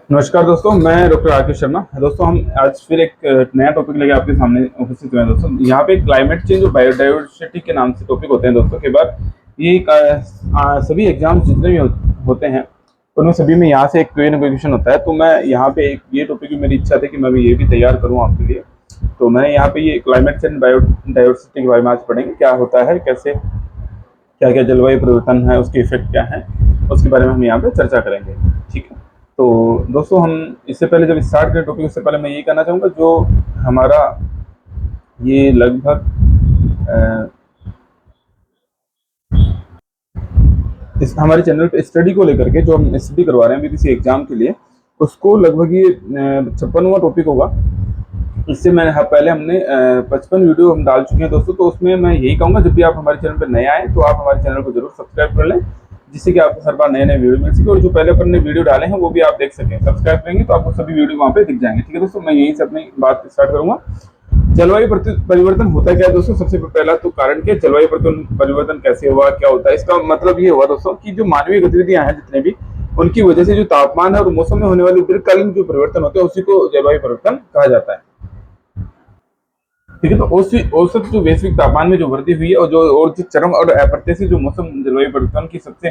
नमस्कार दोस्तों, मैं डॉक्टर राकेश शर्मा। दोस्तों, हम आज फिर एक नया टॉपिक लेके आपके सामने उपस्थित हुए हैं। दोस्तों, यहाँ पे क्लाइमेट चेंज और बायोडाइवर्सिटी के नाम से टॉपिक होते हैं दोस्तों। के बाद ये सभी एग्जाम्स जितने भी होते हैं उनमें सभी में यहाँ से एक क्वेश्चन होता है। तो मैं यहाँ पे एक ये टॉपिक भी मेरी इच्छा थी कि मैं भी ये भी तैयार करूँ आपके लिए। तो मैं यहाँ पे ये क्लाइमेट चेंज बायोडाइवर्सिटी के बारे में आज पढ़ेंगे, क्या होता है, कैसे क्या क्या जलवायु परिवर्तन है, उसके इफेक्ट क्या है, उसके बारे में हम यहाँ पे चर्चा करेंगे। ठीक है। तो दोस्तों, हम इससे पहले जब स्टार्ट करें टॉपिक, उससे पहले मैं यही कहना चाहूँगा, जो हमारा ये लगभग इस हमारे चैनल पे स्टडी को लेकर के जो हम स्टडी करवा रहे हैं अभी किसी एग्जाम के लिए, उसको लगभग ये 56वां टॉपिक होगा। इससे मैं पहले हमने 55 वीडियो हम डाल चुके हैं दोस्तों। तो उसमें मैं यही कहूँगा, जब भी आप हमारे चैनल पर नए आए तो आप हमारे चैनल को जरूर सब्सक्राइब कर लें, जिससे कि आपको हर बार नए नए वीडियो मिल सके और जो पहले अपन ने वीडियो डाले हैं वो भी आप देख सकें। सब्सक्राइब करेंगे तो आपको सभी वीडियो वहाँ पे दिख जाएंगे। ठीक है दोस्तों, मैं यहीं से अपनी बात स्टार्ट करूँगा। जलवायु परिवर्तन होता है क्या दोस्तों? सबसे पहला तो कारण क्या, जलवायु परिवर्तन कैसे हुआ, क्या होता है? इसका मतलब ये हुआ दोस्तों कि जो मानवीय गतिविधियां हैं जितने भी, उनकी वजह से जो तापमान है और मौसम में होने वाले दीर्घकालीन जो परिवर्तन होते हैं उसी को जलवायु परिवर्तन कहा जाता है। ठीक है। तो औसत जो वैश्विक तापमान में जो वृद्धि हुई है और जो चरम और अप्रत्याशित जो मौसम जलवायु परिवर्तन की सबसे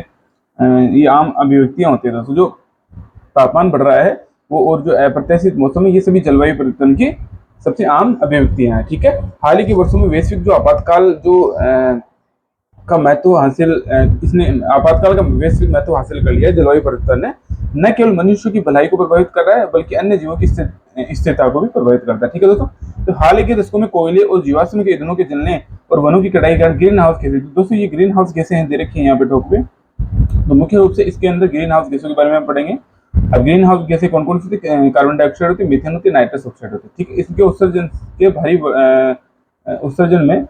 ये आम अभिव्यक्तियां होती है दोस्तों। जो तापमान बढ़ रहा है वो और जो अप्रत्याशित मौसम है, ये सभी जलवायु परिवर्तन की सबसे आम अभिव्यक्तियां हैं। ठीक है। हाल ही के वर्षों में वैश्विक जो आपातकाल जो का महत्व हासिल इसने आपातकाल का वैश्विक महत्व हासिल कर लिया है। जलवायु परिवर्तन ने न केवल मनुष्य की भलाई को प्रभावित कर रहा है, बल्कि अन्य जीवों की स्थिरता को भी प्रभावित करता है। ठीक है दोस्तों। तो हाल ही के दशकों में कोयले और जीवाश्म के ईंधनों के जलने और वनों की कटाई कर ग्रीन हाउस गैसें, दोस्तों ये ग्रीन हाउस गैसें हैं, दे रखी है यहाँ पे टॉप पे। तो मुख्य रूप से इसके अंदर ग्रीन हाउस गैसों के बारे में हम पढ़ेंगे। अब ग्रीन हाउस गैसें कौन कौन सी होती है? कार्बन डाइऑक्साइड होती है, मीथेन होती है, नाइट्रस ऑक्साइड होती है। ठीक है। इसके उत्सर्जन के भारी उत्सर्जन में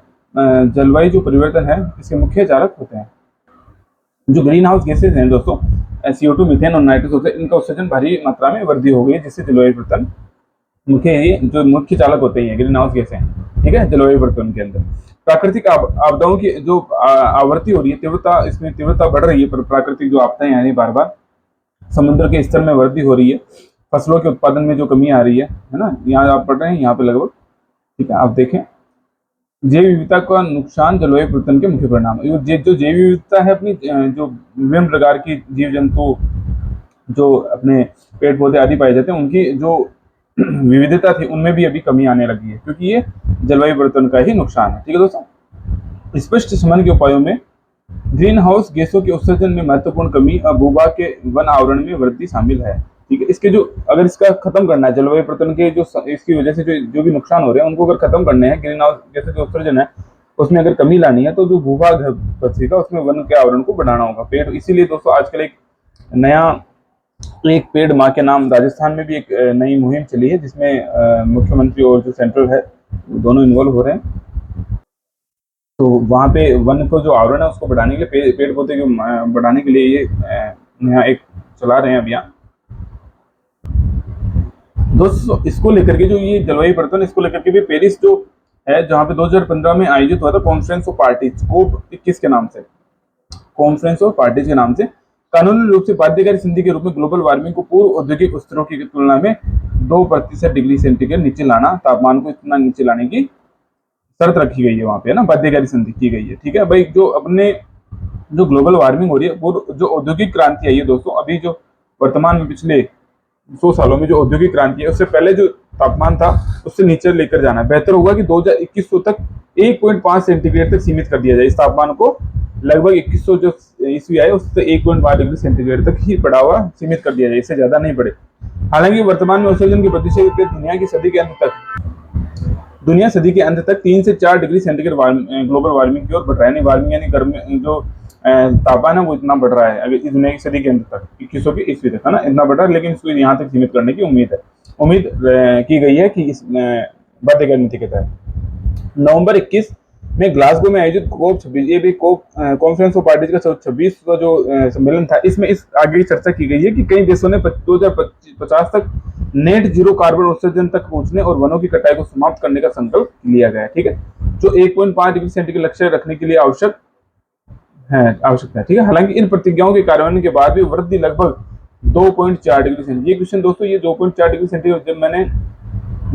जलवायु जो परिवर्तन है इसके मुख्य कारक होते हैं। जो ग्रीन हाउस गैसेज हैं दोस्तों, CO2, मीथेन और नाइट्रस ऑक्साइड, इनका उत्सर्जन भारी मात्रा में वृद्धि हो गई है, जिससे जलवायु परिवर्तन जो मुख्य चालक होते हैं ग्रीन हाउस गैसें। ठीक है। जलवायु परिवर्तन के अंदर प्राकृतिक आपदाओं की जो आवृत्ति हो रही है, तीव्रता, इसमें तीव्रता बढ़ रही है। प्राकृतिक जो आपदाएं यानी बार बार समुद्र के स्तर में वृद्धि हो रही है, फसलों के उत्पादन में जो कमी आ रही है ना, यहाँ आप पढ़ रहे हैं यहाँ पे लगभग। ठीक है। आप देखें, जैव विविधता का नुकसान जलवायु परिवर्तन के मुख्य परिणाम। जो जैव विविधता है अपनी, जो विभिन्न प्रकार की जीव जंतु जो अपने पेड़ पौधे आदि पाए जाते हैं, उनकी जो विविधता थी उनमें भी अभी कमी आने लगी है, क्योंकि ये जलवायु परिवर्तन का ही नुकसान है। ठीक है दोस्तों। स्पष्ट शमन के उपायों में ग्रीन हाउस गैसों के उत्सर्जन में महत्वपूर्ण कमी और भूभाग के वन आवरण में वृद्धि शामिल है। ठीक है। इसके जो अगर इसका खत्म करना है, जलवायु परिवर्तन के जो इसकी वजह से जो भी नुकसान हो रहे हैं उनको अगर खत्म करने हैं, ग्रीन हाउस गैसों के उत्सर्जन है उसमें अगर कमी लानी है, तो जो भूभाग है पृथ्वी का, उसमें वन के आवरण को बढ़ाना होगा, पेड़। इसीलिए दोस्तों आजकल एक नया एक पेड़ माँ के नाम राजस्थान में भी एक नई मुहिम चली है, जिसमें मुख्यमंत्री और जो सेंट्रल है दोनों इन्वॉल्व हो रहे हैं। तो वहाँ पे वन को जो आवरण है उसको बढ़ाने के लिए, पेड़ पौधे को बढ़ाने के लिए ये यहाँ एक चला रहे हैं अभियान दोस्तों। इसको लेकर के जो ये जलवायु परिवर्तन, इसको लेकर के भी पेरिस जो है, जहाँ पे 2015 में आयोजित हुआ था कॉन्फ्रेंस ऑफ पार्टीज, COP21 के नाम से, कॉन्फ्रेंस ऑफ पार्टीज के नाम से, कानूनी रूप से बाध्यकारी संधि के रूप में ग्लोबल वार्मिंग को पूर्व औद्योगिक स्तरों की तुलना में 2% डिग्री सेंटीग्रेड नीचे लाना, तापमान को इतना नीचे लाने की शर्त रखी गई है वहां पे, है ना, बाध्यकारी संधि की गई है। ठीक है भाई। जो अपने जो ग्लोबल वार्मिंग हो रही है, वो जो औद्योगिक क्रांति आई है दोस्तों, अभी जो वर्तमान में पिछले 100 सालों में जो औद्योगिक क्रांति है, उससे पहले जो तापमान था उससे नीचे लेकर जाना है। बेहतर होगा कि 2100 तक 1.5 सेंटीग्रेड तक सीमित कर दिया जाए इस तापमान को। लगभग 2100 जो ईस्वी आए उससे 1.5 डिग्री सेंटीग्रेड तक ही बढ़ावा सीमित कर दिया जाए, इससे ज्यादा नहीं बढ़े। हालांकि वर्तमान में उत्सर्जन की प्रतिशत दुनिया सदी के अंत तक 3 से 4 डिग्री सेंटीग्रेड ग्लोबल वार्मिंग की ओर बढ़ रहा है। वार्मिंग यानी गर्मी, जो तापमान है वो इतना बढ़ रहा है अभी इस दुनिया की सदी के अंत तक, 2100 की ईस्वी तक, है ना, इतना बढ़ रहा है। लेकिन इसको यहाँ तक सीमित करने की उम्मीद की गई है कि इस बाध्यकारी नीति के तहत नवंबर 21 में ग्लासगो में आयोजित COP26, ये भी कॉन्फ्रेंस ऑफ पार्टीज का 26वां जो सम्मेलन था, इसमें इस आगे की चर्चा की गई है कि कई देशों ने 2050 तक नेट जीरो कार्बन उत्सर्जन तक पहुंचने और वनों की कटाई को समाप्त करने का संकल्प लिया गया है। ठीक है। जो 1.5 डिग्री सेंटीग्रेड लक्ष्य रखने के लिए आवश्यक है। ठीक है। हालांकि इन प्रतिज्ञाओं के कार्यान्वयन के बाद भी वृद्धि लगभग 2.4 डिग्री सेंटीग्रेड। ये क्वेश्चन दोस्तों, ये 2.4 डिग्री सेंटीग्रेड जब मैंने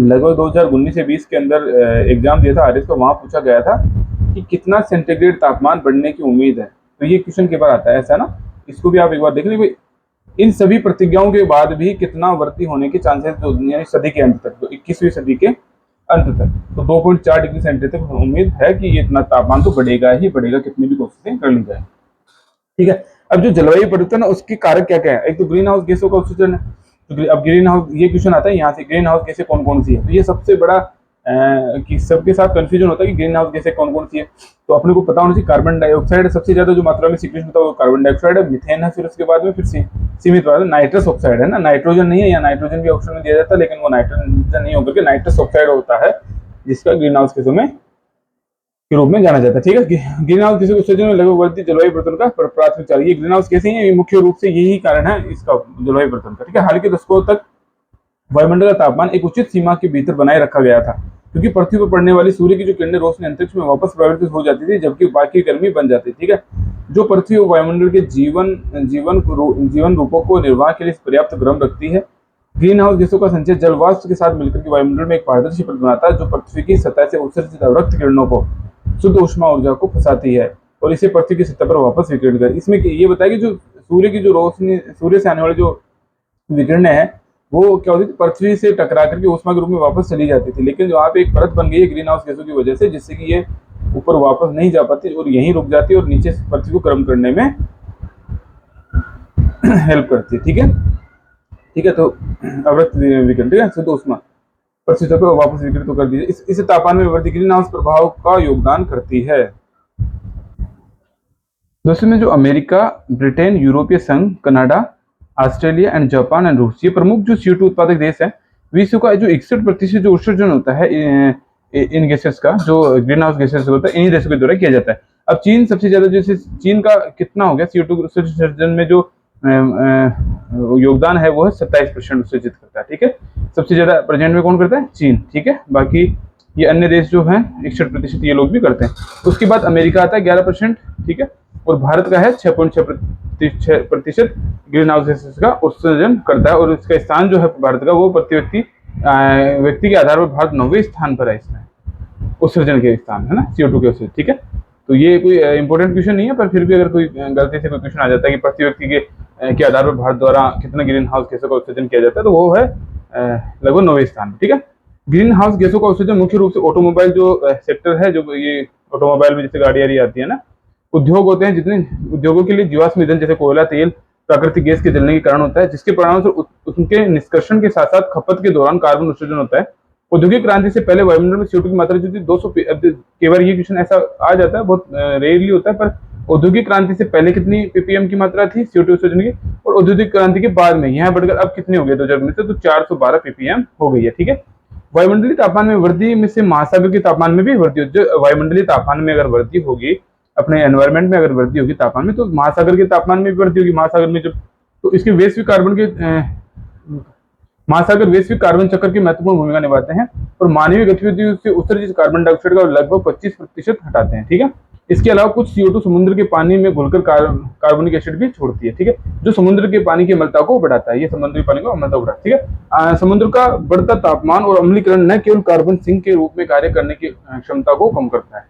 लगभग 2019 से 20 के अंदर एग्जाम दिया था आरएस का, वहां पूछा गया था कि कितना सेंटीग्रेड तापमान बढ़ने की उम्मीद है। तो ये क्वेश्चन के बाद आता है ऐसा ना, इसको भी आप एक बार देख लीजिए। इन सभी प्रतिज्ञाओं के बाद भी कितना वृद्धि होने के चांसेस, जो यानी सदी के अंत तक, तो 21वीं सदी के अंत तक, तो 2.4 डिग्री सेंटीग्रेड तक उम्मीद है कि ये इतना तापमान तो बढ़ेगा ही बढ़ेगा, कितनी भी कोशिशें कर ली जाए। ठीक है, अब जो जलवायु परिवर्तन है उसके कारक क्या क्या है? एक तो ग्रीन हाउस गैसों का उत्सर्जन है। तो अब ग्रीन हाउस, ये क्वेश्चन आता है यहाँ से, ग्रीन हाउस गैसें कौन कौन सी है? तो ये सबसे बड़ा कि सबके साथ कंफ्यूजन होता है कि ग्रीन हाउस गैसें कौन कौन सी है। तो अपने को पता होना चाहिए, कार्बन डाइऑक्साइड सबसे ज्यादा जो मात्रा में सीक्रेट होता है वो कार्बन डाइऑक्साइड है, मिथेन है, फिर उसके बाद में फिर सीमित मात्रा नाइट्रस ऑक्साइड है ना, नाइट्रोजन नहीं है, या नाइट्रोजन भी ऑप्शन में दिया जाता है लेकिन वो नाइट्रोजन नहीं होकर के नाइट्रस ऑक्साइड होता है, जिसका ग्रीन हाउस गैसों में के रूप में जाना जाता है। ठीक है, ग्रीन हाउस गैसों के उत्सर्जन में लगभग बढ़ती जलवायु परिवर्तन का प्राथमिक कारण, ये ग्रीन हाउस कैसे हैं, ये मुख्य रूप से यही कारण है इसका, जलवायु परिवर्तन का। ठीक है, हाल के दशकों तक वायुमंडल का तापमान एक उचित सीमा के भीतर बनाए रखा गया था, क्योंकि पृथ्वी पर पड़ने वाली सूर्य की जो किरणें रोशनी अंतरिक्ष में वापस प्रवर्तित हो जाती थी, जबकि बाकी गर्मी बन जाती। ठीक है, जो पृथ्वी और वायुमंडल के जीवन रूपों को निर्वाह के लिए पर्याप्त गर्म रखती है। ग्रीन हाउस गैसों का संचय जल वाष्प के साथ मिलकर के वायुमंडल में एक पारदर्शी परत बनाता है, जो पृथ्वी की सतह से उत्सर्जित अवरक्त किरणों को, शुद्ध ऊष्मा ऊर्जा को फंसाती है और इसे पृथ्वी की सतह पर वापस विकिरण कर। इसमें ये बताया कि जो सूर्य की जो रोशनी, सूर्य से आने वाली जो विकिरणें हैं, वो क्या होती थी, पृथ्वी से टकरा करके ऊष्मा के रूप में वापस चली जाती थी, लेकिन जो वहाँ पे एक परत बन गई है ग्रीन हाउस गैसों की वजह से, जिससे कि ये ऊपर वापस नहीं जा पाती और यहीं रुक जाती है और नीचे पृथ्वी को गर्म करने में हेल्प करती है। ठीक है, ठीक है, तो अवरक्त विकिरण, ठीक है, शुद्ध ऊष्मा पृथ्वी पर वापस विकिरित तो कर दी जाए, इस तापमान में वृद्धि ग्रीन हाउस प्रभाव का योगदान करती है। दोस्तों में जो अमेरिका, ब्रिटेन, यूरोपीय संघ, Canada, Australia and Japan and रूस, ये प्रमुख जो CO2 उत्पादक देश है, विश्व का जो 61% जो उत्सर्जन होता है इन गैसेस का, जो ग्रीन हाउस गैसेस होता है, इन्हीं देशों के द्वारा किया जाता है। अब चीन सबसे ज्यादा, जैसे चीन का कितना हो गया CO2 उत्सर्जन में जो योगदान है वो है 27% उत्सर्जित करता है। ठीक है, सबसे ज्यादा प्रेजेंट में कौन करता है? चीन। ठीक है, बाकी ये अन्य देश जो हैं 61% ये लोग भी करते हैं। उसके बाद अमेरिका आता है 11%। ठीक है, और भारत का है 6.6% ग्रीन हाउस गैसेस का उत्सर्जन करता है, और इसका स्थान जो है भारत का, वो प्रति व्यक्ति के आधार पर भारत 9वें स्थान पर है इसमें उत्सर्जन के स्थान, है ना, CO2 के उत्सर्जन। ठीक है, तो ये कोई इंपॉर्टेंट क्वेश्चन नहीं है, पर फिर भी अगर कोई गलती से कोई क्वेश्चन आ जाता है कि प्रति व्यक्ति के आधार पर भारत द्वारा कितना ग्रीन हाउस गैसों का उत्सर्जन किया जाता है, तो वो है लगभग 9वें स्थान। ठीक है, ग्रीन हाउस गैसों का उत्सर्जन मुख्य रूप से ऑटोमोबाइल जो सेक्टर है, जो ये ऑटोमोबाइल में जैसे गाड़ी आती है ना, उद्योग होते हैं, जितने उद्योगों के लिए जीवाश्म ईंधन जैसे कोयला, तेल, प्राकृतिक गैस के जलने के कारण होता है, जिसके परिणामस्वरूप उनके निष्कर्षण के साथ साथ खपत के दौरान कार्बन उत्सर्जन होता है। औद्योगिक क्रांति से पहले वायुमंडल में CO2 की मात्रा जो थी 200, कई बार ये क्वेश्चन ऐसा आ जाता है, बहुत रेयरली होता है, पर औद्योगिक क्रांति से पहले कितनी ppm की मात्रा थी CO2 उत्सर्जन की, और औद्योगिक क्रांति के बाद में यहाँ बढ़कर अब कितनी हो गई 2019 से, तो 412 ppm हो गई है। ठीक है, वायुमंडलीय तापमान में वृद्धि में से महासागर के तापमान में भी वृद्धि होती है। वायुमंडलीय तापमान में अगर वृद्धि होगी, अपने एनवायरमेंट में अगर वृद्धि होगी तापमान में, तो महासागर के तापमान में भी वृद्धि होगी। महासागर में जब, तो इसके वैश्विक कार्बन के महासागर वैश्विक कार्बन चक्र की महत्वपूर्ण भूमिका निभाते हैं और मानवीय गतिविधियों से उत्सर्जित कार्बन डाइऑक्साइड का लगभग 25% हटाते हैं। ठीक है, इसके अलावा कुछ CO2 समुद्र के पानी में घुलकर कार्बोनिक एसिड भी छोड़ती है। ठीक है, जो समुद्र के पानी की अम्लता को बढ़ाता है, ये समुद्री पानी को अम्लता बढ़ाता है। ठीक है, समुद्र का बढ़ता तापमान और अम्लीकरण न केवल कार्बन सिंक के रूप में कार्य करने की क्षमता को कम करता है।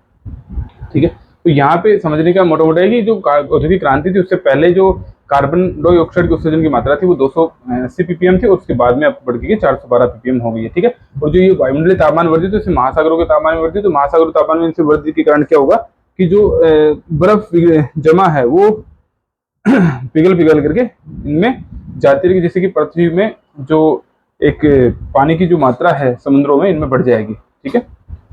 ठीक है, तो यहाँ पे समझने का मोटा मोटा है कि जो औद्योगिक क्रांति थी उससे पहले जो कार्बन डाइऑक्साइड के उत्सर्जन की मात्रा थी वो 280 ppm थी, और उसके बाद में अब बढ़ के 412 ppm हो गई है। ठीक है, और जो ये वायुमंडलीय तापमान वृद्धि तो इससे महासागरों के तापमान में वृद्धि, तो महासागरों के तापमान में इनसे वृद्धि के कारण क्या होगा कि जो बर्फ जमा है वो पिघल करके इनमें जाती रहेगी, जैसे कि पृथ्वी में जो एक पानी की जो मात्रा है समुद्रों में इनमें बढ़ जाएगी। ठीक है,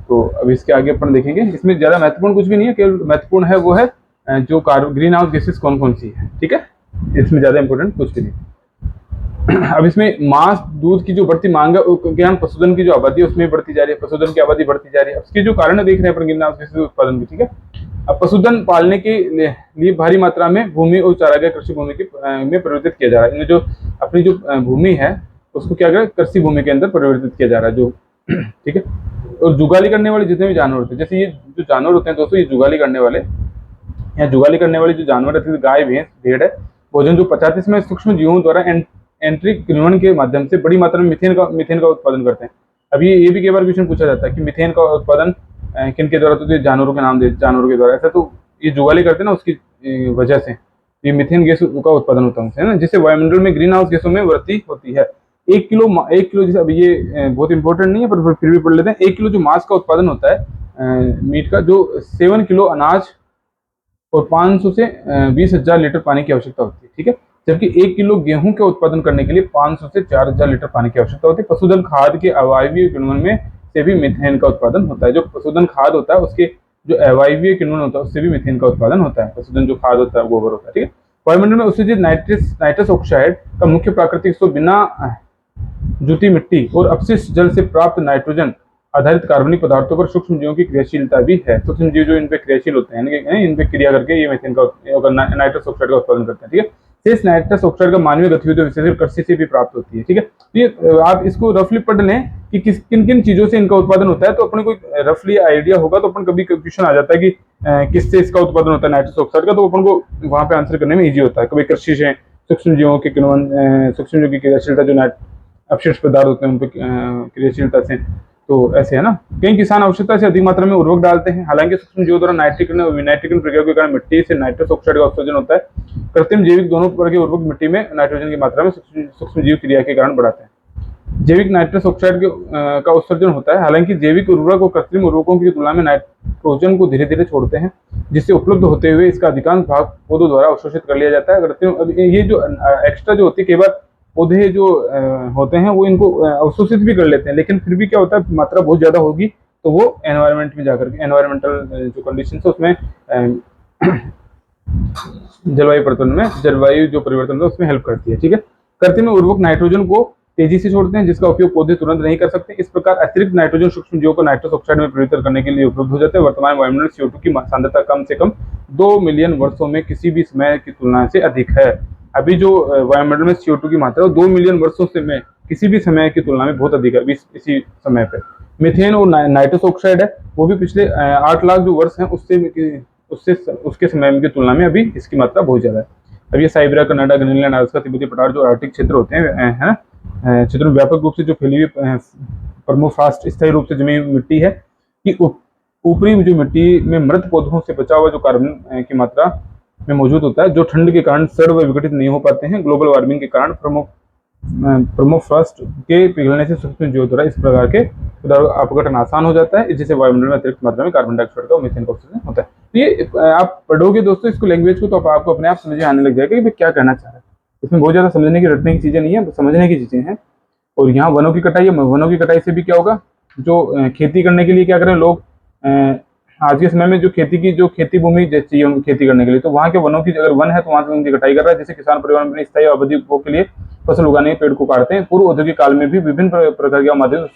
तो अब इसके आगे अपन देखेंगे, इसमें ज्यादा महत्वपूर्ण कुछ भी नहीं है, केवल महत्वपूर्ण है वो है जो ग्रीन हाउस गैसेस कौन कौन सी है। ठीक है, इसमें ज्यादा इंपॉर्टेंट कुछ भी नहीं। अब इसमें मांस, दूध की जो बढ़ती मांग है, पशुधन की जो आबादी है उसमें बढ़ती जा रही है, पशुधन की आबादी बढ़ती जा रही है। उसके जो कारण देख रहे हैं अपन ग्रीन हाउस गैसेस उत्पादन की। ठीक है, अब पशुधन पालने के लिए भारी मात्रा में भूमि और चारागाह कृषि भूमि में परिवर्तित किया जा रहा है। इनमें जो अपनी जो भूमि है उसको क्या करें, कृषि भूमि के अंदर परिवर्तित किया जा रहा है जो ठीक है, और जुगाली करने वाले जितने भी जानवर होते हैं, जैसे ये जो जानवर होते हैं दोस्तों, ये जुगाली करने वाले, या जुगाली करने वाले जो जानवर रहते हैं, गाय, भैंस, भेड़ है, भोजन जो पचाते हैं इसमें सूक्ष्म जीवों द्वारा एंट्रिक किण्वन के माध्यम से बड़ी मात्रा में मीथेन का उत्पादन करते हैं। अब ये भी कई बार क्वेश्चन पूछा जाता है कि मीथेन का उत्पादन किन के द्वारा, तो जानवरों के नाम दे, जानवरों के द्वारा। ऐसा तो ये जुगाली करते हैं ना, उसकी वजह से ये मीथेन गैस का उत्पादन होता है ना, जिससे वायुमंडल में ग्रीन हाउस गैसों में वृद्धि होती है। 1 किलो जैसे, अब ये बहुत इंपॉर्टेंट नहीं है पर फिर भी पढ़ लेते हैं। 1 किलो जो मांस का उत्पादन होता है मीट का, जो 7 किलो अनाज और 500 से 20,000 लीटर पानी की आवश्यकता होती है, ठीक है। जबकि 1 किलो गेहूं के उत्पादन करने के लिए 500 से 4,000 लीटर पानी की आवश्यकता होती है। पशुधन खाद के अवायवीय किण्वन में से भी मीथेन का उत्पादन होता है। जो पशुधन खाद होता है उसके जो अवायवीय किण्वन होता है उससे भी मीथेन का उत्पादन होता है। पशुधन जो खाद होता है, गोबर होता है, ठीक है। वायुमंडल में उत्सर्जित नाइट्रस ऑक्साइड का मुख्य प्राकृतिक स्रोत बिना जूती मिट्टी और अपशिष्ट जल से प्राप्त नाइट्रोजन आधारित कार्बनिक पदार्थों पर सूक्ष्म जीवों की क्रियाशीलता भी है। सूक्ष्म जीव जो इन पे क्रियाशील होते हैं, इन पे क्रिया करके ये मीथेन का नाइट्रस ऑक्साइड का उत्पादन करते हैं, ठीक है। शेष नाइट्रस ऑक्साइड का मानवीय गतिविधियों विशेषकर कृषि से भी प्राप्त होती है, ठीक है। तो ये आप इसको रफली पढ़ लें कि किन किन चीजों से इनका उत्पादन होता है, तो अपने को रफली आइडिया होगा। तो अपन कभी क्वेश्चन आ जाता है कि किससे इसका उत्पादन होता है नाइट्रस ऑक्साइड का, तो अपन को वहां पे आंसर करने में ईजी होता है। कभी कृषि से, सूक्ष्म जीवों के किण्वन, सूक्ष्म जीवों की क्रियाशीलता, जो अपशिष्ट पदार्थ होते हैं उन पर क्रियाशीलता से, तो ऐसे है ना। कई किसान आवश्यकता से अधिक मात्रा में उर्वरक डालते हैं। हालांकि सूक्ष्म जीवों द्वारा नाइट्रिकन और विनाइट्रिकन प्रक्रिया के कारण मिट्टी से नाइट्रस ऑक्साइड का उत्सर्जन होता है। कृत्रिम जैविक दोनों प्रकार के उर्वरक मिट्टी में नाइट्रोजन की मात्रा में सूक्ष्म जीव क्रिया के कारण बढ़ाते हैं। जैविक नाइट्रस ऑक्साइड का उत्सर्जन होता है। हालांकि जैविक उर्वरक और कृत्रिम उर्वरकों की तुलना में नाइट्रोजन को धीरे धीरे छोड़ते हैं, जिससे उपलब्ध होते हुए इसका अधिकांश भाग पौधों द्वारा अवशोषित कर लिया जाता है। कृत्रिम ये जो एक्स्ट्रा जो होती है, कई बार पौधे जो होते हैं वो इनको अवशोषित भी कर लेते हैं, लेकिन फिर भी क्या होता है, मात्रा बहुत ज्यादा होगी तो वो एनवायरनमेंट में जाकर के, एनवायरमेंटल जो कंडीशन है उसमें जलवायु जो परिवर्तन है उसमें हेल्प करती है, ठीक है। कृत्रिम उर्वरक नाइट्रोजन को तेजी से छोड़ते हैं, जिसका उपयोग पौधे तुरंत नहीं कर सकते। इस प्रकार अतिरिक्त नाइट्रोजन सूक्ष्म जीवों को नाइट्रस ऑक्साइड में परिवर्तित करने के लिए उपलब्ध हो जाते हैं। वर्तमान वायुमंडल CO2 की सांद्रता कम से कम 2 मिलियन वर्षों में किसी भी समय की तुलना से अधिक है। अभी जो वायुमंडल में CO2 की मात्रा 2 मिलियन वर्षों से में किसी भी समय की तुलना में बहुत अधिक है इसी समय पे। मीथेन और नाइट्रस ऑक्साइड है, वो भी पिछले 8 लाख जो वर्ष हैं उसके समय की तुलना में अभी इसकी मात्रा बहुत ज्यादा है। अब ये साइबेरिया, कनाडा, ग्रीनलैंड, अलास्का, तिब्बती पठार जो आर्कटिक क्षेत्र होते हैं, है ना, क्षेत्र में व्यापक रूप से जो फैली हुई परमोफ्रास्ट स्थायी रूप से जमी हुई मिट्टी है कि ऊपरी जो मिट्टी में मृत पौधों से बचा हुआ जो कार्बन की मात्रा में मौजूद होता है, जो ठंड के कारण सड़ व विघटित नहीं हो पाते हैं। ग्लोबल वार्मिंग के कारण परमोफ्रास्ट के पिघलने से सूक्ष्म जीवों द्वारा इस प्रकार के अपघटन आसान हो जाता है, जिससे वायुमंडल में अतिरिक्त मात्रा में कार्बन डाइऑक्साइड का, मीथेन का ऑक्सीजन होता है। तो ये आप पढ़ोगे दोस्तों इसको, लैंग्वेज को, तो आपको अपने आप समझ में आने लग जाएगा कि क्या कहना चाह रहा है। इसमें बहुत ज्यादा समझने की, रटने की चीजें नहीं है, समझने की चीजें हैं। और यहाँ वनों की कटाई है, वनों की कटाई से भी क्या होगा, जो खेती करने के लिए क्या करें लोग, आज के समय में जो खेती भूमि चाहिए खेती करने के लिए, तो वहाँ के वनों की, अगर वन है तो वहाँ से उनकी कटाई कर रहा है। जैसे किसान परिवार में स्थायी अवधि उपभोग के लिए फसल उगाने के पेड़ को काटते हैं। पूर्व औद्योगिक काल में भी विभिन्न प्रकार के माध्यम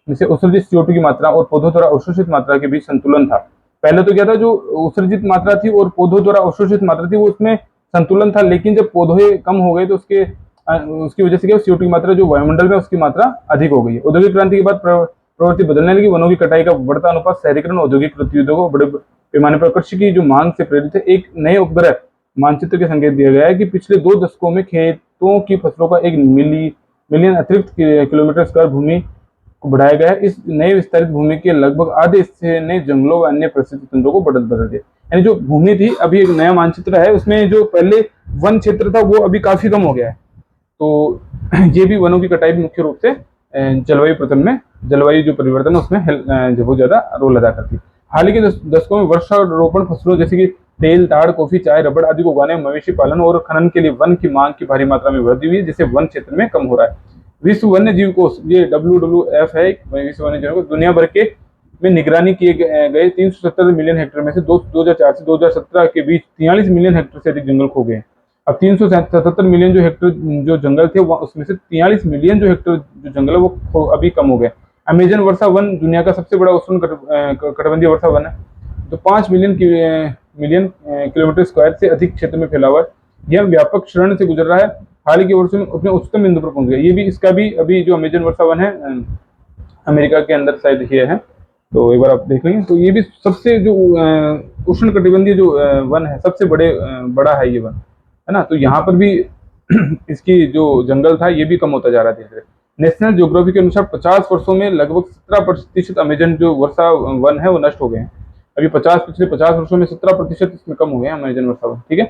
से उत्सर्जित CO2 की मात्रा और पौधों द्वारा अवशोषित मात्रा के बीच संतुलन था। पहले तो क्या था, जो उत्सर्जित मात्रा थी और पौधों द्वारा अवशोषित मात्रा थी, वो उसमें संतुलन था। लेकिन जब पौधे कम हो गए तो उसकी वजह से क्या, CO2 की मात्रा जो वायुमंडल में उसकी मात्रा अधिक हो गई है। औद्योगिक क्रांति के बाद प्रवृत्ति बदलने लगी। वनों की कटाई का बढ़ता अनुपात शहरीकरण, औद्योगिक गतिविधियों को बड़े पैमाने पर कृषि की जो मांग से प्रेरित है। एक नए उपग्रह मानचित्र के संकेत दिया गया है कि पिछले 2 दशकों में खेतों की फसलों का 1 मिलियन अतिरिक्त किलोमीटर स्क्वायर भूमि को बढ़ाया गया है। इस नए विस्तारित भूमि के लगभग आधे हिस्से ने जंगलों व अन्य परिस्थिति तंत्रों को बदल दिया। यानी जो भूमि थी, अभी एक नया मानचित्र है, उसमें जो पहले वन क्षेत्र था वो अभी काफी कम हो गया है। तो ये भी वनों की कटाई मुख्य रूप से जलवायु जो परिवर्तन है उसमें बहुत ज्यादा रोल अदा करती है। हाल ही के दशकों में वर्षारोपण फसलों जैसे कि तेल, ताड़, कॉफी, चाय, रबड़ आदि को उगाने, मवेशी पालन और खनन के लिए वन की मांग की भारी मात्रा में वृद्धि हुई है, जिससे वन क्षेत्र में कम हो रहा है। विश्व वन्य जीव कोष, ये WWF है, विश्व वन्य जीव कोष, दुनिया भर के में निगरानी किए गए 370 मिलियन हेक्टेयर में से 2004 से 2017 के बीच 43 मिलियन हेक्टेयर से अधिक जंगल खो गए। अब 377 मिलियन जो हेक्टेयर जो जंगल थे, उसमें से 43 मिलियन जो हेक्टेयर जो जंगल है वो अभी कम हो गए। अमेजन वर्षा वन दुनिया का सबसे बड़ा उष्ण कटिबंधीय वर्षा वन है, जो 5 मिलियन किलोमीटर स्क्वायर से अधिक क्षेत्र में फैला हुआ है। यह व्यापक क्षरण से गुजर रहा है, हाल ही के वर्षों में अपने उच्चतम बिंदु पर पहुंच गया। ये भी, इसका भी अभी जो अमेजन वर्षा वन है अमेरिका के अंदर शायद ये है, तो एक बार आप देख लेंगे। तो ये भी सबसे जो उष्ण कटिबंधीय जो वन है, सबसे बड़ा है ये वन, है ना। तो यहाँ पर भी इसकी जो जंगल था ये भी कम होता जा रहा था धीरे-धीरे। नेशनल ज्योग्राफी के अनुसार 50 वर्षों में लगभग 17% अमेज़न जो वर्षा वन है वो नष्ट हो गए हैं। अभी 50 पिछले 50 वर्षों में 17% इसमें कम हो गए हैं अमेज़न वर्षा वन, ठीक है।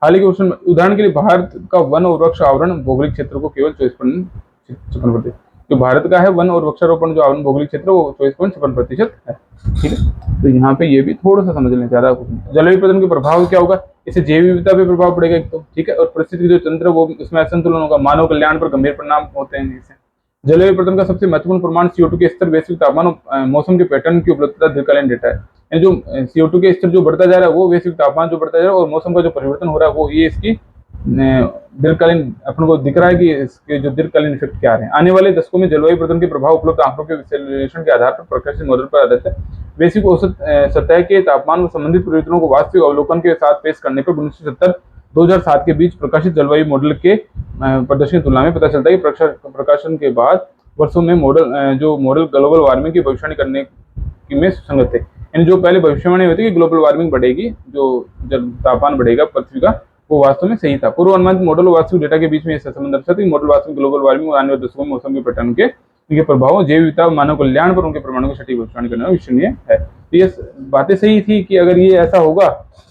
हाल ही के वर्षों में उदाहरण के लिए भारत का वन और वृक्ष आवरण भौगोलिक क्षेत्र को केवल 54% जो भारत का है वन और वृक्षारोपण जो आवरण भौगोलिक क्षेत्र वो 24.56% है, ठीक है। तो यहाँ पे ये भी थोड़ा सा समझ लें, ज्यादा कुछ नहीं। जलवायु परिवर्तन के प्रभाव क्या होगा, इससे जैव विविधता पे प्रभाव पड़ेगा एक तो, ठीक है, और परिस्थिति जो तंत्र वो इसमें असंतुलन होगा, मानव कल्याण पर गंभीर परिणाम होते हैं इससे। जलवायु परिवर्तन का सबसे महत्वपूर्ण प्रमाण CO2 के स्तर, वैश्विक तापमान और मौसम के पैटर्न की उपलब्धता दीर्घकालीन डेटा है। यानी जो CO2 के स्तर जो बढ़ता जा रहा है वो, वैश्विक तापमान जो बढ़ता जा रहा है और मौसम का जो परिवर्तन हो रहा है वो, ये इसकी दीर्घकालीन अपन को दिख रहा है कि इसके जो दीर्घकालीन इफेक्ट क्या आ रहे हैं। आने वाले दशकों में जलवायु परिवर्तन के प्रभाव उपलब्ध आंकड़ों के विश्लेषण के आधार पर प्रकाशित मॉडल पर आधारित है। वैश्विक औसत सतह के तापमान और संबंधित परिवर्तनों को वास्तविक अवलोकन के साथ पेश करने पर 1970-2007 के बीच प्रकाशित जलवायु मॉडल के प्रदर्शन की तुलना में पता चलता है कि प्रकाशन के बाद वर्षों में जो मॉडल ग्लोबल वार्मिंग की भविष्यवाणी करने में सुसंगत थे। यानी जो पहले भविष्यवाणी होती है कि ग्लोबल वार्मिंग बढ़ेगी, जो जब तापमान बढ़ेगा पृथ्वी का, वो वास्तव में सही था। पूर्व अनुमानित मॉडल और वास्तविक डेटा के बीच में ऐसा संबंध दर्शाता है। मॉडल वास्तविक ग्लोबल वार्मिंग और आने वाले दशकों में मौसम के पैटर्न के उनके प्रभाव, जैव विविधता, मानव कल्याण पर उनके प्रमाणों की सटीक भविष्यवाणी करना विश्वसनीय है। तो ये बातें सही थी कि अगर ये ऐसा होगा,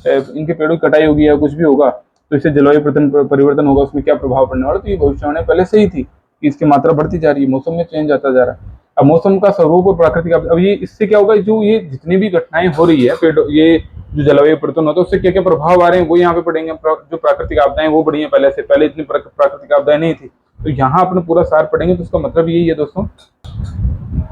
इनके पेड़ों की कटाई होगी या कुछ भी होगा, तो इससे जलवायु परिवर्तन होगा, उसमें क्या प्रभाव पड़ने वाला। तो ये भविष्यवाणी पहले सही थी कि इसकी मात्रा बढ़ती जा रही है, मौसम में चेंज आता जा रहा है। अब मौसम का स्वरूप और प्राकृतिक, अब ये इससे क्या होगा, जो ये जितनी भी घटनाएं हो रही है, ये जो जलवायु परिवर्तन होता है उससे क्या क्या प्रभाव आ रहे हैं वो यहाँ पे पड़ेंगे। जो प्राकृतिक आपदाएं वो बढ़ी हैं पहले से, पहले इतनी प्राकृतिक आपदाएं नहीं थी, तो यहाँ अपने पूरा सार पड़ेंगे। तो इसका मतलब यही है दोस्तों,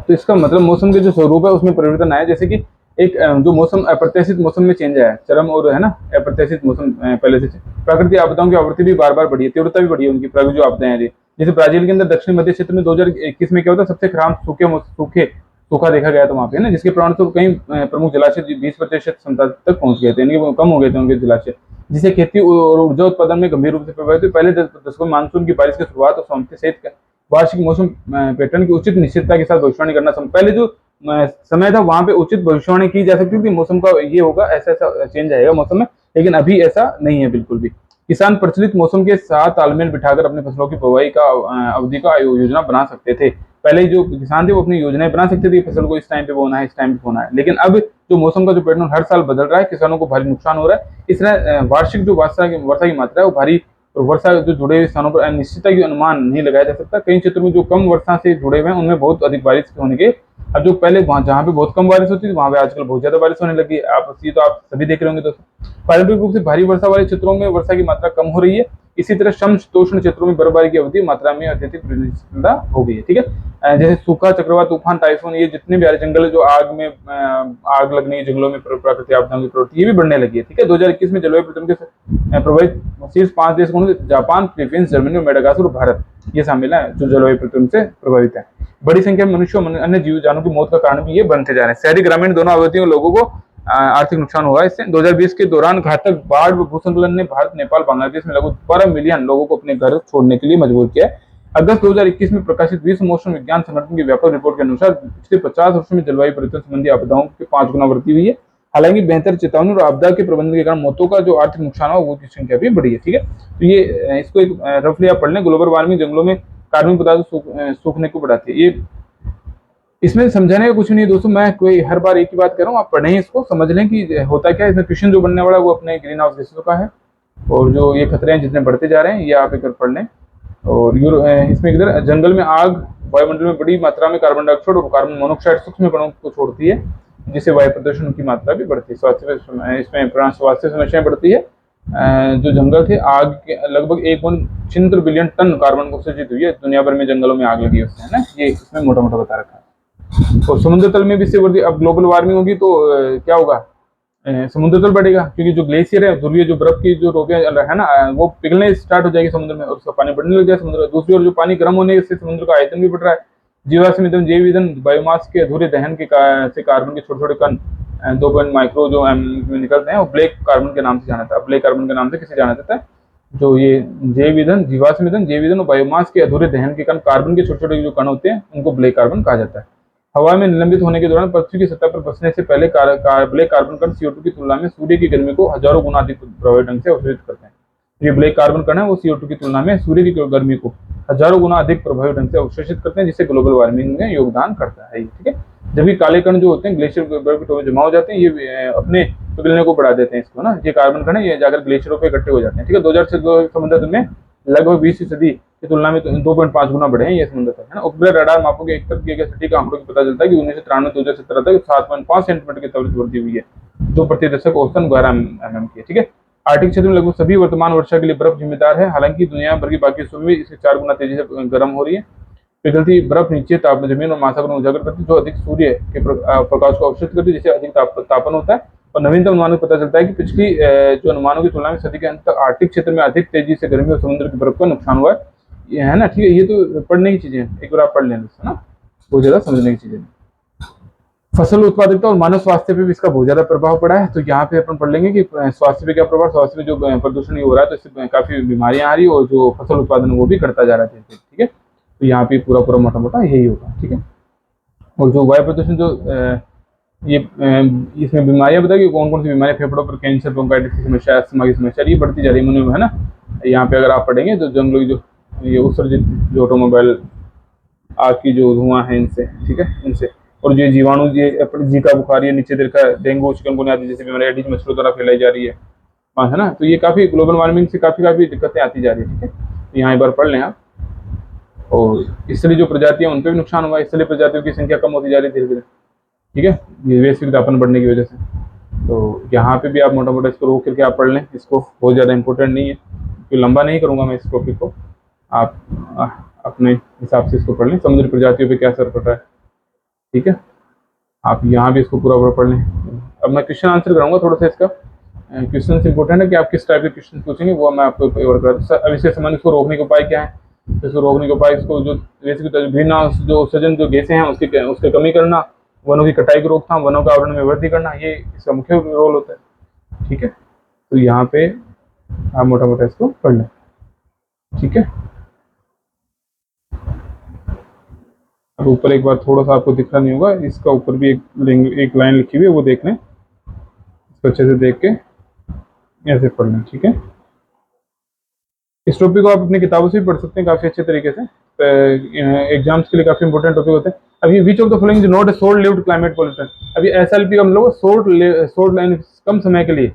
तो इसका मतलब मौसम के जो स्वरूप है उसमें परिवर्तन आया। जैसे कि एक जो मौसम अप्रत्याशित मौसम में चेंज आया, चरम और है ना अप्रत्याशित मौसम पहले से। प्राकृतिक आपदाओं की आवृत्ति भी बार बार बढ़ी है, तीव्रता भी बढ़ी है उनकी, जो आपदाएं हैं। जैसे ब्राजील के अंदर दक्षिण मध्य क्षेत्र में 2021 में क्या होता है, सबसे खराब सूखा देखा गया था वहां पे, है ना, जिसके परिणामस्वरूप कई प्रमुख जलाशय 20% क्षमता तक पहुंच गए थे, यानी वो कम हो गए थे उनके जलाशय, जिसे खेती और ऊर्जा उत्पादन में गंभीर रूप से प्रभावित हुए। पहले दशकों में मानसून की बारिश की शुरुआत और समाप्ति सहित वार्षिक मौसम पैटर्न की उचित निश्चितता के साथ भविष्यवाणी करना पहले जो समय था वहां पे उचित भविष्यवाणी की जा सकती थी, मौसम का ये होगा, ऐसा ऐसा चेंज आएगा मौसम में, लेकिन अभी ऐसा नहीं है बिल्कुल भी। किसान प्रचलित मौसम के साथ तालमेल बिठाकर अपने फसलों की बुवाई का अवधि का योजना बना सकते थे। पहले जो किसान थे वो अपनी योजनाएं बना सकते थे, फसल को इस टाइम पे बोना है, इस टाइम पे बोना है, लेकिन अब जो मौसम का जो पैटर्न हर साल बदल रहा है, किसानों को भारी नुकसान हो रहा है। इसलिए वार्षिक जो वर्षा की मात्रा है वो भारी, और वर्षा जो जुड़े हुए स्थानों पर अनिश्चितता की अनुमान नहीं लगाया जा सकता। कई क्षेत्रों में जो कम वर्षा से जुड़े हुए हैं उनमें बहुत अधिक बारिश होने के, अब जो पहले जहाँ पे बहुत कम बारिश होती थी वहां पे आजकल बहुत ज्यादा बारिश होने लगी है। आप सभी देख रहे होंगे दोस्तों। पारंपरिक रूप से भारी वर्षा वाले क्षेत्रों में वर्षा की मात्रा कम हो रही है। इसी तरह समशीतोष्ण क्षेत्रों में बर्फबारी की अवधि मात्रा में अत्यधिक हो गई है, ठीक है। जैसे सूखा, चक्रवात, तूफान, टाइफून, ये जितने भी जंगल जो आग लगने, जंगलों में प्राकृतिक आपदाओं की प्रवृत्ति ये भी बढ़ने लगी है, ठीक है। 2021 में जलवायु परिवर्तन के प्रभावित शीर्ष 5 देश कौन से? जापान, फिलीपींस, जर्मनी, मेडागास्कर और भारत, ये शामिल है जो जलवायु परिवर्तन से प्रभावित है। बड़ी संख्या में मनुष्यों और अन्य जीव जानों की मौत का कारण भी ये बनते जा रहे हैं। शहरी ग्रामीण दोनों आबादियों लोगों को आर्थिक नुकसान हुआ इससे। 2020 के दौरान घातक बाढ़ व भूस्खलन ने भारत, नेपाल, बांग्लादेश में लगभग 12 मिलियन लोगों को अपने घर छोड़ने के लिए मजबूर किया है। अगस्त 2021 में प्रकाशित विश्व मौसम विज्ञान संगठन की व्यापक रिपोर्ट के अनुसार पिछले 50 वर्षों में जलवायु परिवर्तन संबंधी आपदाओं की 5 गुना वृद्धि हुई है। हालांकि बेहतर चेतावनी और आपदा के प्रबंधन के कारण मौतों का जो आर्थिक नुकसान हुआ वो की संख्या भी बढ़ी है, ठीक है। तो ये इसको एक रफली आप पढ़ लें। ग्लोबल वार्मिंग जंगलों में कार्बन पदार्थ सूखने को बढ़ाती है। ये इसमें समझाने का कुछ नहीं दोस्तों, मैं कोई हर बार एक ही बात कर रहा हूँ, आप पढ़ें इसको, समझ लें कि होता क्या है। इसमें क्वेश्चन जो बनने वाला है वो अपने ग्रीन हाउस गैसों का है, और जो ये खतरे हैं जितने बढ़ते जा रहे हैं ये आप एक पढ़ लें। और इसमें इधर जंगल में आग वायुमंडल में बड़ी मात्रा में कार्बन डाइऑक्साइड और कार्बन मोनोऑक्साइड सूक्ष्म कणों को छोड़ती है, जिससे वायु प्रदूषण की मात्रा भी बढ़ती है। स्वास्थ्य समस्याएं बढ़ती है। जो जंगल थे, आग के लगभग 1.76 बिलियन टन कार्बन को उत्सर्जित हुई है दुनिया भर में, जंगलों में आग लगी है उससे, है ना, ये इसमें मोटा मोटा बता रखा है। और समुद्र तल में भी इससे बढ़ती, अब ग्लोबल वार्मिंग होगी तो क्या होगा, समुद्र तल बढ़ेगा, क्योंकि जो ग्लेशियर है, ध्रुवीय जो बर्फ की जो रोके है ना, वो पिघलने स्टार्ट हो जाएगी समुद्र में और उसका पानी बढ़ने लग जाए समुद्र। दूसरी ओर जो पानी गर्म होने से समुद्र का आयतन भी बढ़ रहा है। जीवाश्म ईंधन, जैव ईंधन, बायोमास के अधूरे दहन से कार्बन के छोटे छोटे कण 2 माइक्रो जो निकलते हैं, वो ब्लैक कार्बन के नाम से जाना जाता है। ब्लैक कार्बन के नाम से किसे जाना जाता है? जो ये जैव ईंधन, जीवाश्म ईंधन, जैव ईंधन और बायोमास के अधूरे दहन के कण, कार्बन के छोटे छोटे जो कण होते हैं उनको ब्लैक कार्बन कहा जाता है। हवा में निलंबित होने के दौरान पृथ्वी की सतह पर बसने से पहले ब्लैक कार्बन कण CO2 की तुलना में सूर्य की गर्मी को हजारों गुना अधिक प्रभावी ढंग से अवशोषित करते हैं। ये ब्लैक कार्बन कण है वो CO2 की तुलना में सूर्य की गर्मी को हजारों गुना अधिक प्रभावी ढंग से अवशोषित करते हैं, जिससे ग्लोबल वार्मिंग में योगदान करता है। ठीक है, जबकि काले कण जो होते हैं ग्लेशियर बर्फ के टॉप में जमा हो जाते हैं, ये अपने पिघलने को बढ़ा देते हैं इसको ना। ये कार्बन कण है, ये जाकर ग्लेशियरों पे इकट्ठे हो जाते हैं। ठीक है, 2000 से समुद्र में लगभग 20वीं सदी की तुलना में 2.5 गुना बढ़े हैं ये समुद्र तक, है ना। उपग्रह रडार मापों के एकत्र किए गए सटीक आंकड़ों से पता चलता है कि 1993 2017 तक 7.5 सेंटीमीटर की त्वरित वृद्धि हुई है, जो प्रति दशक औसतन 12 mm की है। ठीक है, आर्कटिक क्षेत्र में लगभग सभी वर्तमान वर्षा के लिए बर्फ जिम्मेदार है। हालांकि दुनिया भर की बाकी हिस्सों में इससे 4 गुना तेजी से गर्म हो रही है। पिघलती बर्फ नीचे जमीन और महासागर में उजागर करती है, जो अधिक सूर्य के प्रकाश को अवशोषित करती है, जिससे अधिक तापन होता है। और नवीनतम अनुमानों से पता चलता है कि पिछली जो अनुमानों की तुलना में सदी के अंत तक आर्कटिक क्षेत्र में अधिक तेजी से गर्मी और समुद्र की बर्फ का नुकसान हुआ है। ये है ना। ठीक है, ये तो पढ़ने की चीजें हैं, एक बार आप पढ़ लेना है ना, बहुत ज्यादा समझने की चीजें। फसल उत्पादकता और मानव स्वास्थ्य पे भी इसका बहुत ज्यादा प्रभाव पड़ा है। तो यहाँ पे अपन पढ़ लेंगे कि स्वास्थ्य पे क्या प्रभाव, स्वास्थ्य पे जो प्रदूषण हो रहा है तो इससे काफी बीमारियां आ रही है, और जो फसल उत्पादन वो भी करता जा रहा है। ठीक है, तो यहाँ पे पूरा मोटा मोटा यही होगा। ठीक है, और जो वायु प्रदूषण जो ये इसमें बीमारियां बताइए कौन कौन सी बीमारियां, फेफड़ों पर कैंसर, ब्रोंकाइटिस की समस्या, अस्थमा की समस्या, ये बढ़ती जा रही है ना। यहाँ पे अगर आप पढ़ेंगे तो जंगलों की जो ये उत्सर्जित जो ऑटोमोबाइल आग की जो धुआं है इनसे, ठीक है, इनसे, और जो जीवाणु ये अपनी जीका बुखार, ये नीचे देर का डेंगू चिकनगुनिया आदि जैसे बीमारियां एडिस मच्छरों द्वारा फैलाई जा रही है ना। तो ये काफी ग्लोबल वार्मिंग से काफी दिक्कतें आती जा रही है। ठीक है, तो यहाँ एक बार पढ़ लें आप। और इसलिए जो प्रजातियां उन पर भी नुकसान हुआ, इसलिए प्रजातियों की संख्या कम होती जा रही है धीरे धीरे। ठीक है, ये वैश्विक तापमान बढ़ने की वजह से। तो यहाँ पे भी आप मोटा मोटा इसको रोक करके आप पढ़ लें, इसको बहुत ज़्यादा इंपॉर्टेंट नहीं है, क्योंकि लंबा नहीं करूँगा मैं इस टॉपिक को, आप अपने हिसाब से इसको पढ़ लें। समुद्री प्रजातियों पे क्या असर पड़ रहा है, ठीक है, आप यहाँ भी इसको पूरा पढ़ लें। अब मैं क्वेश्चन आंसर कराऊंगा थोड़ा सा इसका। क्वेश्चन इंपॉर्टेंट है कि आप किस टाइप के क्वेश्चन पूछेंगे वो मैं आपको कवर करा। अब इसके समान इसको रोकने के उपाय क्या है, इसको रोकने के उपाय, इसको जो ग्रीन हाउस जो उत्सर्जन जो गैसें हैं उसकी कमी करना, वनों की कटाई की रोकथाम, वनों का आवरण में वृद्धि करना, ये इसका मुख्य रोल होता है। ठीक है, तो यहाँ पे आप मोटा मोटा इसको पढ़ लें। ठीक है, अब ऊपर एक बार थोड़ा सा आपको दिख रहा नहीं होगा, इसका ऊपर भी एक लाइन लिखी हुई है, वो देख लें, इसको अच्छे से देख के ऐसे पढ़ लें। ठीक है, इस टॉपिक को आप अपनी किताबों से भी पढ़ सकते हैं काफी अच्छे तरीके से, एग्जाम्स के लिए काफी इंपॉर्टेंट टॉपिक होते हैं। अभी विच of the following is not a short lived climate pollutant. अभी SLP का मतलब शॉर्ट लाइन कम समय के लिए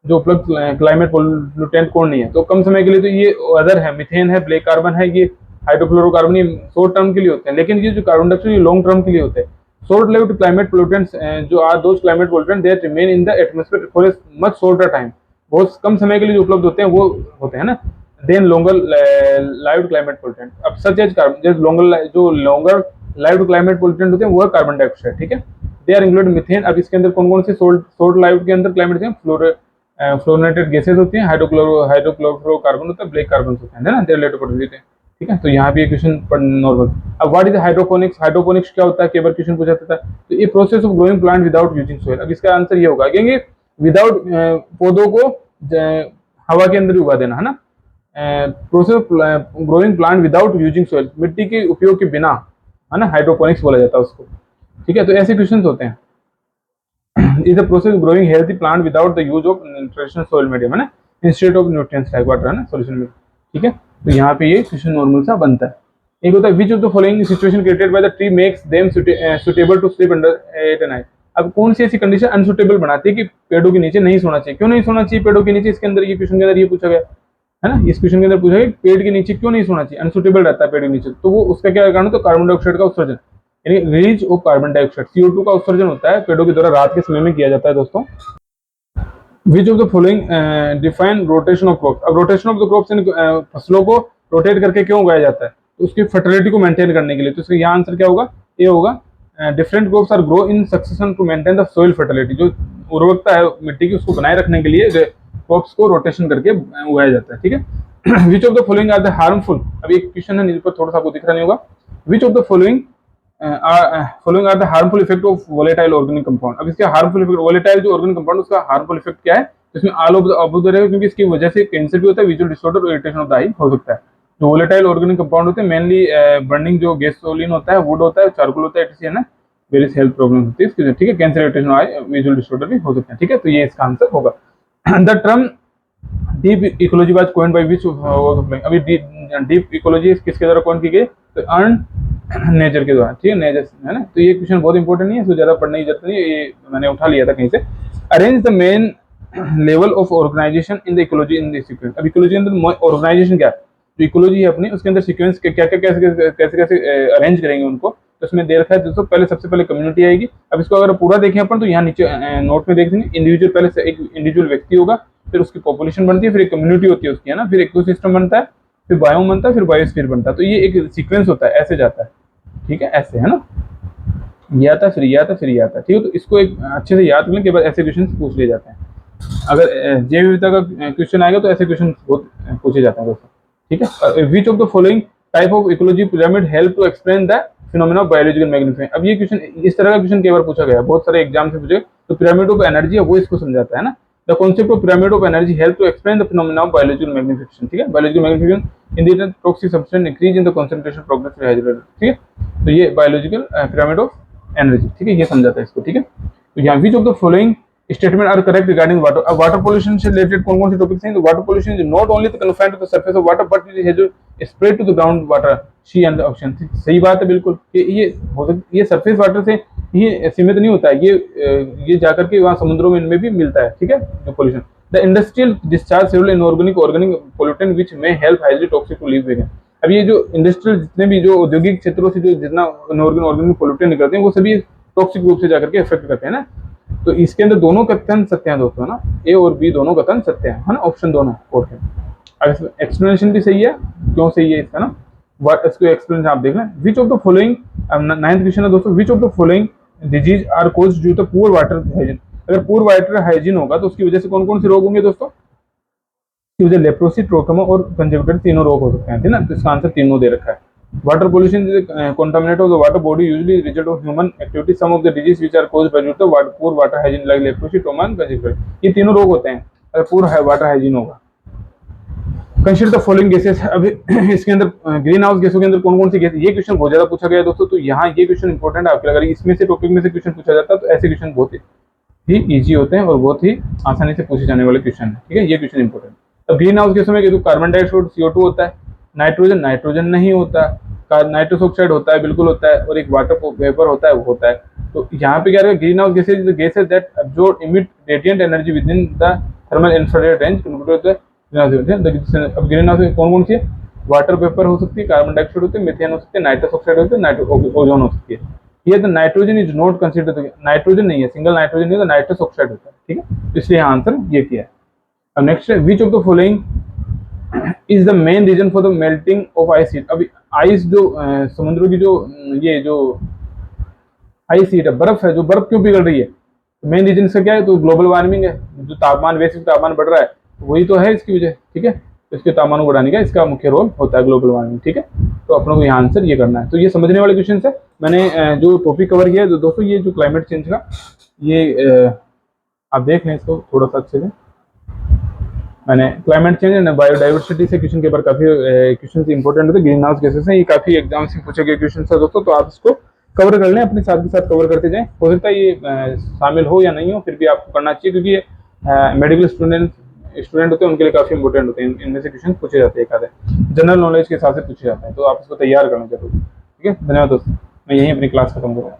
जो उपलब्ध क्लाइमेट पॉल्यूटेंट कौन नहीं है, तो कम समय के लिए तो ये अदर है, मिथेन है, ब्लैक कार्बन है, ये हाइड्रोफ्लोरोकार्बन, ये शॉर्ट टर्म के लिए होते हैं। लेकिन ये जो कार्बन डाइऑक्साइड ये लॉन्ग टर्म के लिए होते हैं। शॉर्ट लिव्ड क्लाइमेट पॉल्यूटेंट्स जो are those climate pollutant that remain in the atmosphere for a much shorter time, बहुत कम समय के लिए जो उपलब्ध होते हैं वो होते हैं ना, then longer lived climate pollutant. अब सच एज कार्बन जो लॉन्गर लाइव्ड क्लाइमेट पॉल्यूटेंट होते हैं वो है कार्बन डाइऑक्साइड। ठीक है, दे आर इंक्लूड मिथेन। अब इसके अंदर कौन कौन से शॉर्ट लाइव्ड के अंदर क्लाइमेट है, फ्लोरिनेटेड गैसेज होती हैं, हाइड्रोक्लोरोकार्बन होता है, ब्लैक कार्बन होते हैं ना, देयर लेटर पढ़ लेते हैं। ठीक है, तो यहाँ भी क्वेश्चन नॉर्मल। अब व्हाट इज हाइड्रोपोनिक्स, हाइड्रोपोनिक्स क्या होता है, कई बार क्वेश्चन पूछा था। तो ये process of growing plant without using soil. अब इसका आंसर ये होगा क्योंकि विदाउट पौधों को हवा के अंदर ही उगा देना, है ना। Process of growing plant without using soil, मिट्टी के उपयोग के बिना, है ना, हाइड्रोपोनिक्स बोला जाता है उसको। ठीक है, तो ऐसे क्वेश्चन होते हैं। is the process of growing healthy plant without the use of traditional soil medium, है ना, instead of nutrients like water, है ना, solution में। ठीक है, तो यहाँ पे ये क्वेश्चन नॉर्मल सा बनता है। एक होता है which of the following situation created by the tree makes them suitable to sleep under at night। अब कौन सी ऐसी कंडीशन अनसुटेबल बनाती है कि पेड़ों के नीचे नहीं सोना चाहिए, क्यों नहीं सोना चाहिए पेड़ों के नीचे, इसके अंदर ये क्वेश्चन के अंदर ये पूछा गया है ना। इस क्वेश्चन के अंदर पूछा गया पेड़ के नीचे क्यों नहीं सोना चाहिए, अनसुटेबल रहता है पेड़ के नीचे, तो वो उसका क्या कारण, तो कार्बन डाइऑक्साइड का उत्सर्जन, यानी release of carbon dioxide, CO2 का उत्सर्जन होता है पेड़ों के द्वारा रात के समय में किया जाता है दोस्तों। Which of the following define rotation of crops. अब रोटेशन ऑफ द क्रॉप्स फसलों को रोटेट करके क्यों उगाया जाता है, तो उसकी फर्टिलिटी को मेंटेन करने के लिए। तो इसका यहाँ आंसर क्या होगा, ये होगा different crops are grow in succession to maintain the soil fertility. जो उर्वरकता है मिट्टी की उसको बनाए रखने के लिए क्रॉप्स को रोटेशन करके उगाया जाता है। ठीक है, which of the following are the harmful. अब एक क्वेश्चन है, पर थोड़ा सा आपको दिख रहा नहीं होगा। Which of the following following are the harmful effect of volatile organic compound. अब इसका हार्मफुल इफेक्ट, वोलेटाइल जो ऑर्गेनिक कंपाउंड उसका हार्मफुल इफेक्ट क्या है, इसमें ऑल ऑफ द रहेगा, क्योंकि इसकी वजह से कैंसर भी होता है, विजुअल डिसऑर्डर और इरिटेशन ऑफ द आई हो सकता है। जो वोलेटाइल ऑर्गेनिक कंपाउंड होते हैं मेनली बर्निंग जो गैसोलीन होता है, वुड होता है, चारकोल होता है, etc, है ना, वेरियस हेल्थ प्रॉब्लम होती है इसके। ठीक है, कैंसर, इरिटेशन, आई, विजुअल डिसऑर्डर भी हो सकते हैं। ठीक है, तो ये इसका आंसर होगा। The term deep ecology was coined by which, अभी डीप इकोलॉजी किसके द्वारा कॉइन की गई, तो अर्न नेचर के द्वारा, ठीक है, नेचर है ना। तो ये क्वेश्चन बहुत इंपॉर्टेंट नहीं है, इसको ज्यादा पढ़ने की जरूरत नहीं है, ये मैंने उठा लिया था कहीं से। Arrange the main level of organization in the ecology in the sequence. अब इकोलॉजी के अंदर ऑर्गेनाइजेशन क्या है, जो इकोलॉजी है अपनी, उसके अंदर सीक्वेंस क्या क्या कैसे कैसे कैसे अरेंज करेंगे उनको, तो उसमें दे रखा है दोस्तों। पहले सबसे पहले कम्युनिटी आएगी। अब इसको अगर पूरा देखें अपन तो यहाँ नीचे नोट में देख देंगे, इंडिविजुअल, पहले से एक इंडिविजुअल व्यक्ति होगा, फिर उसकी पॉपुलेशन बनती है, फिर एक कम्युनिटी होती है उसकी, है ना, फिर इकोसिस्टम बनता है, फिर बायोम बनता है, फिर बायोस्फीयर बनता है। तो ये एक सीक्वेंस होता है, ऐसे जाता है, ठीक है, ऐसे, है ना, ये आता फिर ये आता फिर ये आता, ठीक है। तो इसको एक अच्छे से याद कर लें कि ऐसे क्वेश्चन पूछ लिए जाते हैं। अगर जैव विविधता का क्वेश्चन आएगा तो ऐसे क्वेश्चन बहुत पूछे जाते हैं दोस्तों, ठीक है। Which of the following type of ecology pyramid help to explain the phenomena of biological magnification. अब ये क्वेश्चन, इस तरह का क्वेश्चन कई बार पूछा गया, बहुत सारे एग्जाम से पूछे। तो पिरामिड ऑफ एनर्जी है वो इसको समझाता है ना। The concept of pyramid of energy help to explain the phenomena of biological magnification, ठीक है। Biological magnification in the toxic substance increase in the concentration progressive hydrogen, ठीक है। तो ये बायोलॉजिकल पिरामिड ऑफ एनर्जी, ठीक है, ये समझाता है इसको, ठीक है। तो यहाँ which of the following statement are correct regarding water. अब वाटर पोल्यूशन से रिलेटेड कौन कौन से टॉपिक्स हैं, तो water pollution is not only the confined to the surface of water but it has spread to the ground water, sea and the ocean. सही बात है बिल्कुल, कि ये सरफेस वाटर से ही सीमित नहीं होता है, ये जाकर के वहाँ समुद्रों में इनमें भी मिलता है, ठीक है, pollution. The industrial discharge several inorganic organic pollutant which may help highly toxic to live with. अब ये जो इंडस्ट्रियल जितने भी जो औद्योगिक क्षेत्रों से जो जितना ऑर्गेनिक पोल्यूटेंट निकलते हैं वो सभी टॉक्सिक रूप से जाकर के इफेक्ट करते हैं ना। तो इसके अंदर दोनों कथन सत्य हैं दोस्तों, ना, ए और बी दोनों कथन सत्य हैं, है ना, ऑप्शन दोनों कोड है। अब एक्सप्लेनेशन भी सही है, क्यों सही है इसका ना, इसको एक्सप्लेनेशन आप देख लें। Which of the following, 9th question है दोस्तों, which of the following disease are caused due to poor water hygiene. अगर पुअर वाटर हाइजीन होगा तो उसकी वजह से कौन कौन से रोग होंगे दोस्तों, इसकी वजह लेप्रोसी, ट्रोकोमा और कंजक्टिविटिस तीनों रोग हो सकते हैं, ठीक ना। तो इसका आंसर तीनों दे रखा है। Water pollution is contaminant of the water body usually result of human activity. Some of the diseases which are caused by the poor water hygiene like leprosy, trauma and conjunctivitis, ये तीनों रोग होते हैं अगर पूरा वाटर हाइजीन होगा। Consider the following gases. अब इसके अंदर ग्रीन हाउस गैसों के अंदर कौन कौन सी गैस, ये क्वेश्चन बहुत ज्यादा पूछा गया है दोस्तों। तो यहाँ ये क्वेश्चन इंपॉर्टेंट है आपके, अगर इसमें से टॉपिक में से क्वेश्चन पूछा जाता है तो ऐसे क्वेश्चन बहुत ही ईजी होते हैं और बहुत ही आसानी से पूछे जाने वाले क्वेश्चन है, ठीक है, ये क्वेश्चन इंपॉर्टेंट। अब ग्रीन हाउस गैसों में कार्बन डाइऑक्साइड CO2 होता है, नाइट्रोजन नहीं होता, नाइट्रस ऑक्साइड होता है, बिल्कुल होता है, और एक वाटर वेपर होता है, वो होता है। तो यहाँ पे क्या रहेगा, green house gases gases that absorb emit radiant energy with in the thermal infrared range contribute to. अब ग्रीन हाउस कौन कौन सी है, वाटर वेपर हो सकती है, कार्बन डाइऑक्साइड होती है, मीथेन हो सकती है, नाइट्रस ऑक्साइड होती है, ओजोन हो सकती है। ये तो nitrogen is not considered, nitrogen नहीं है, सिंगल नाइट्रोजन नहीं है, तो नाइट्रस ऑक्साइड होता है, ठीक है। इसलिए आंसर ये किया है। अब नेक्स्ट है, which of the following is the main reason for the melting of ice sheet. अभी आइस जो समुद्रों की जो ये जो आइस शीट है, बर्फ है, जो बर्फ क्यों पिघल रही है, मेन रीजन इसका क्या है, तो ग्लोबल वार्मिंग है, जो तापमान, वैश्विक तापमान बढ़ रहा है, वही तो है इसकी वजह, ठीक है। तो इसके तापमान को बढ़ाने का इसका मुख्य रोल होता है ग्लोबल वार्मिंग, ठीक है। तो अपनों को यहाँ आंसर ये करना है। तो ये समझने वाले क्वेश्चन है। मैंने जो टॉपिक कवर किया है दोस्तों, ये जो क्लाइमेट चेंज का, ये आप देख लें इसको थोड़ा सा अच्छे से। मैंने क्लाइमेट चेंज एंड बायोडाइवर्सिटी से क्वेश्चन के ऊपर काफी क्वेश्चन इंपॉर्टेंट होते हैं, ग्रीन हाउस गैसेस हैं, ये काफी एग्जाम से पूछे गए क्वेश्चन है दोस्तों। तो आप इसको कवर कर लें, अपने साथ के साथ कवर करते जाएं। हो सकता है ये शामिल हो या नहीं हो, फिर भी आपको करना चाहिए, क्योंकि ये मेडिकल स्टूडेंट होते हैं, उनके लिए काफी इंपॉर्टेंट होते हैं। इनमें से क्वेश्चन पूछे जाते हैं, एक आधे जनरल नॉलेज के हिसाब से पूछे जाते हैं, तो आप इसको तैयार करना जरूर, ठीक है। धन्यवाद दोस्तों, मैं यहीं अपनी क्लास खत्म करूँगा।